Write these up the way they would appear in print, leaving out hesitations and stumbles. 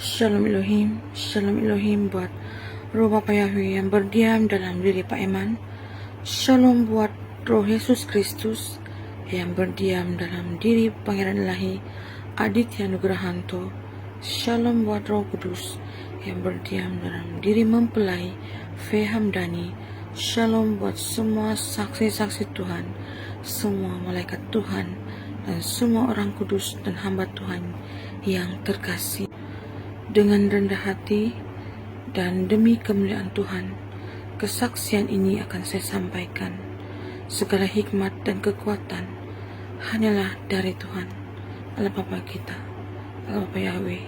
Shalom Elohim buat roh Bapak Yahweh yang berdiam dalam diri Pak Eman. Shalom buat roh Yesus Kristus yang berdiam dalam diri Pangeran Ilahi Aditya Nugrahanto. Shalom buat roh kudus yang berdiam dalam diri mempelai Fe Hamdani. Shalom buat semua saksi-saksi Tuhan, semua malaikat Tuhan, dan semua orang kudus dan hamba Tuhan yang terkasih. Dengan rendah hati dan demi kemuliaan Tuhan, kesaksian ini akan saya sampaikan. Segala hikmat dan kekuatan hanyalah dari Tuhan, Allah Bapa kita, Allah Bapa Yahweh,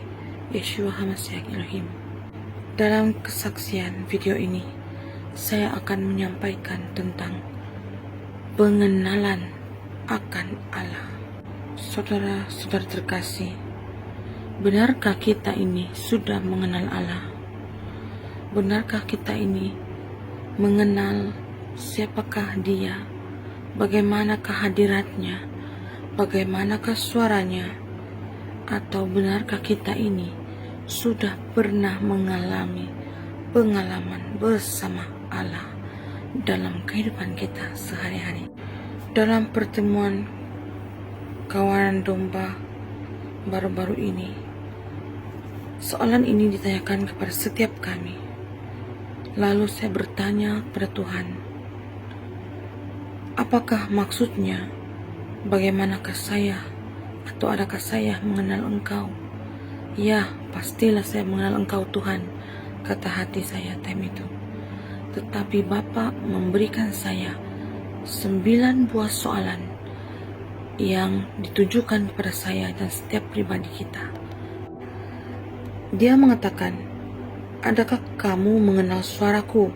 Yeshua HaMashiach Elohim. Dalam kesaksian video ini, saya akan menyampaikan tentang pengenalan akan Allah. Saudara-saudara terkasih, benarkah kita ini sudah mengenal Allah? Benarkah kita ini mengenal siapakah Dia? Bagaimanakah hadiratnya? Bagaimanakah suaranya? Atau benarkah kita ini sudah pernah mengalami pengalaman bersama Allah dalam kehidupan kita sehari-hari? Dalam pertemuan kawanan domba baru-baru ini, soalan ini ditanyakan kepada setiap kami. Lalu saya bertanya kepada Tuhan, apakah maksudnya? Bagaimanakah saya? Atau adakah saya mengenal Engkau? Ya, pastilah saya mengenal Engkau Tuhan, kata hati saya time itu. Tetapi Bapa memberikan saya 9 buah soalan yang ditujukan kepada saya dan setiap pribadi kita. Dia mengatakan, adakah kamu mengenal suaraku?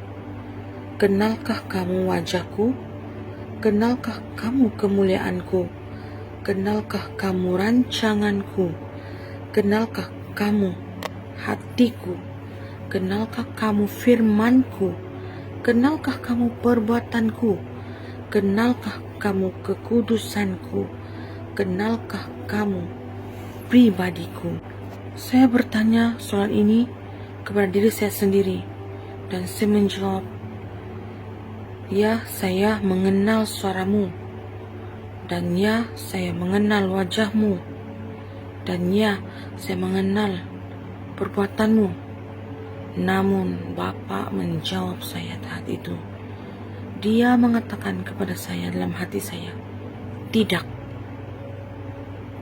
Kenalkah kamu wajahku? Kenalkah kamu kemuliaanku? Kenalkah kamu rancanganku? Kenalkah kamu hatiku? Kenalkah kamu firmanku? Kenalkah kamu perbuatanku? Kenalkah kamu kekudusanku? Kenalkah kamu pribadiku? Saya bertanya soal ini kepada diri saya sendiri, dan saya menjawab, ya, saya mengenal suaramu, dan ya, saya mengenal wajahmu, dan ya, saya mengenal perbuatanmu. Namun Bapa menjawab saya saat itu. Dia mengatakan kepada saya dalam hati saya, tidak,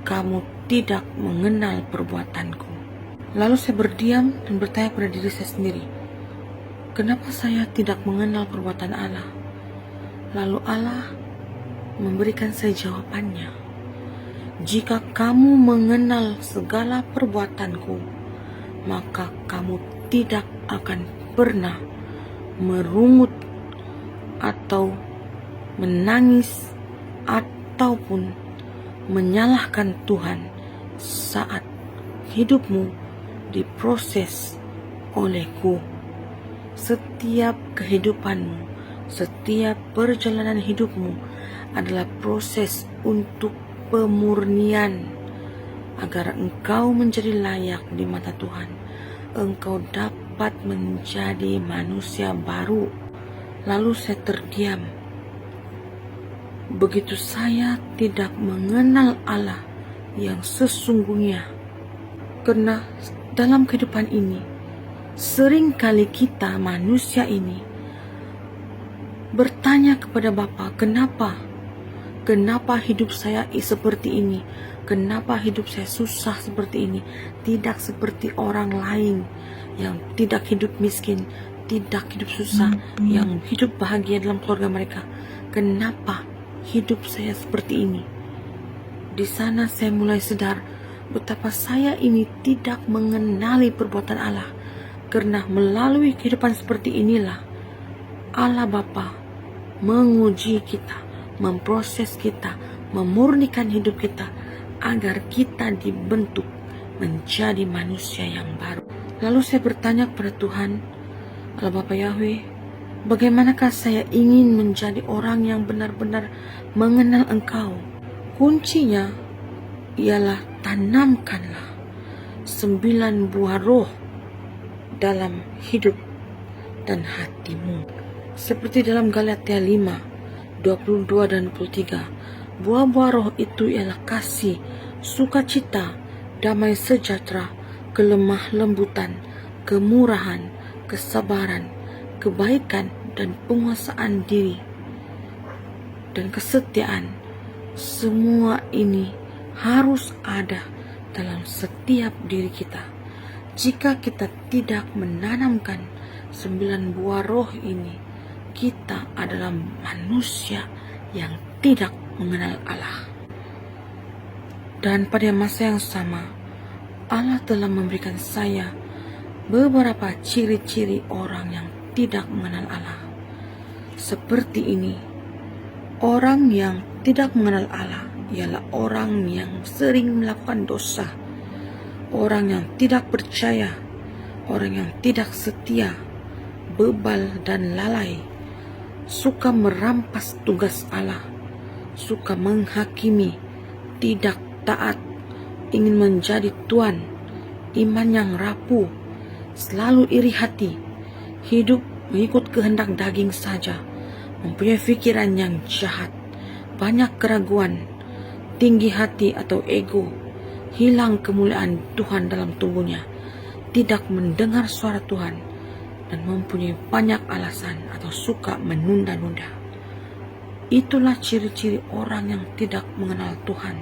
kamu tidak mengenal perbuatanku. Lalu saya berdiam dan bertanya kepada diri saya sendiri, kenapa saya tidak mengenal perbuatan Allah? Lalu Allah memberikan saya jawabannya, jika kamu mengenal segala perbuatanku, maka kamu tidak akan pernah merungut atau menangis ataupun menyalahkan Tuhan saat hidupmu diproses olehku. Setiap kehidupanmu, setiap perjalanan hidupmu adalah proses untuk pemurnian agar engkau menjadi layak di mata Tuhan. Engkau dapat menjadi manusia baru. Lalu saya terdiam. Begitu saya tidak mengenal Allah yang sesungguhnya. Karena dalam kehidupan ini, seringkali kita manusia ini bertanya kepada Bapa, kenapa? Kenapa hidup saya seperti ini? Kenapa hidup saya susah seperti ini? Tidak seperti orang lain yang tidak hidup miskin, tidak hidup susah, yang hidup bahagia dalam keluarga mereka. Kenapa hidup saya seperti ini? Di sana saya mulai sadar betapa saya ini tidak mengenali perbuatan Allah. Karena melalui kehidupan seperti inilah Allah Bapa menguji kita, memproses kita, memurnikan hidup kita agar kita dibentuk menjadi manusia yang baru. Lalu saya bertanya kepada Tuhan, Allah Bapa Yahweh, bagaimanakah saya ingin menjadi orang yang benar-benar mengenal Engkau? Kuncinya ialah tanamkanlah 9 buah roh dalam hidup dan hatimu. Seperti dalam Galatia 5, 22 dan 23, buah-buah roh itu ialah kasih, sukacita, damai sejahtera, kelemah lembutan, kemurahan, kesabaran, kebaikan, dan penguasaan diri, dan kesetiaan. Semua ini harus ada dalam setiap diri kita. Jika kita tidak menanamkan 9 buah roh ini, kita adalah manusia yang tidak mengenal Allah. Dan pada masa yang sama, Allah telah memberikan saya beberapa ciri-ciri orang yang tidak mengenal Allah. Seperti ini, orang yang tidak mengenal Allah ialah orang yang sering melakukan dosa, orang yang tidak percaya, orang yang tidak setia, bebal dan lalai, suka merampas tugas Allah, suka menghakimi, tidak taat, ingin menjadi tuan, iman yang rapuh, selalu iri hati, hidup mengikut kehendak daging saja, mempunyai pikiran yang jahat, banyak keraguan, tinggi hati atau ego, hilang kemuliaan Tuhan dalam tubuhnya, tidak mendengar suara Tuhan, dan mempunyai banyak alasan atau suka menunda-nunda. Itulah ciri-ciri orang yang tidak mengenal Tuhan.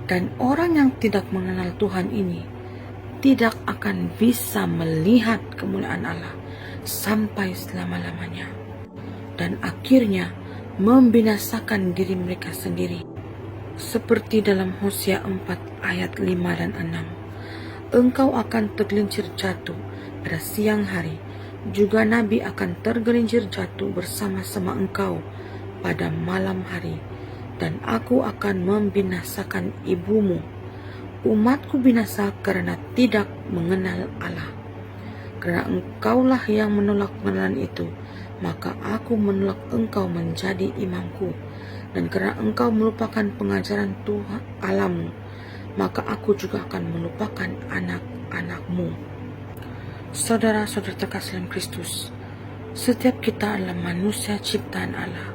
Dan orang yang tidak mengenal Tuhan ini tidak akan bisa melihat kemuliaan Allah sampai selama-lamanya, dan akhirnya membinasakan diri mereka sendiri. Seperti dalam Hosea 4 ayat 5 dan 6. Engkau akan tergelincir jatuh pada siang hari, juga nabi akan tergelincir jatuh bersama-sama engkau pada malam hari, dan aku akan membinasakan ibumu. Umatku binasa karena tidak mengenal Allah. Karena engkaulah yang menolak pengenalan itu, maka aku menolak engkau menjadi imamku. Dan karena engkau melupakan pengajaran Tuhan Allahmu, maka aku juga akan melupakan anak-anakmu. Saudara-saudara terkasih dalam Kristus, setiap kita adalah manusia ciptaan Allah,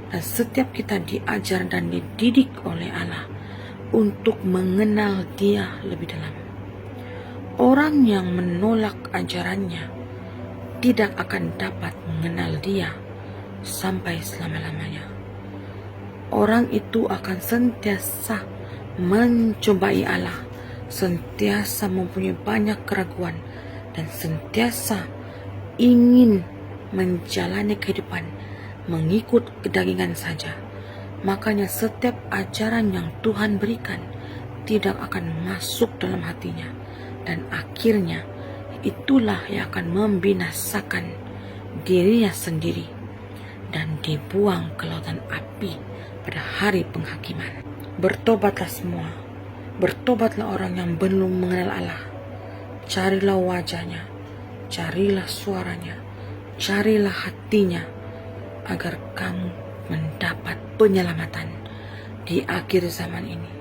dan setiap kita diajar dan dididik oleh Allah untuk mengenal Dia lebih dalam. Orang yang menolak ajarannya tidak akan dapat mengenal Dia sampai selama-lamanya. Orang itu akan sentiasa mencobai Allah, sentiasa mempunyai banyak keraguan, dan sentiasa ingin menjalani kehidupan mengikut kedagingan saja. Makanya setiap ajaran yang Tuhan berikan tidak akan masuk dalam hatinya, dan akhirnya itulah yang akan membinasakan dirinya sendiri dan dibuang ke lautan api pada hari penghakiman. Bertobatlah semua, bertobatlah orang yang belum mengenal Allah. Carilah wajahnya, carilah suaranya, carilah hatinya, agar kamu mendapat penyelamatan di akhir zaman ini.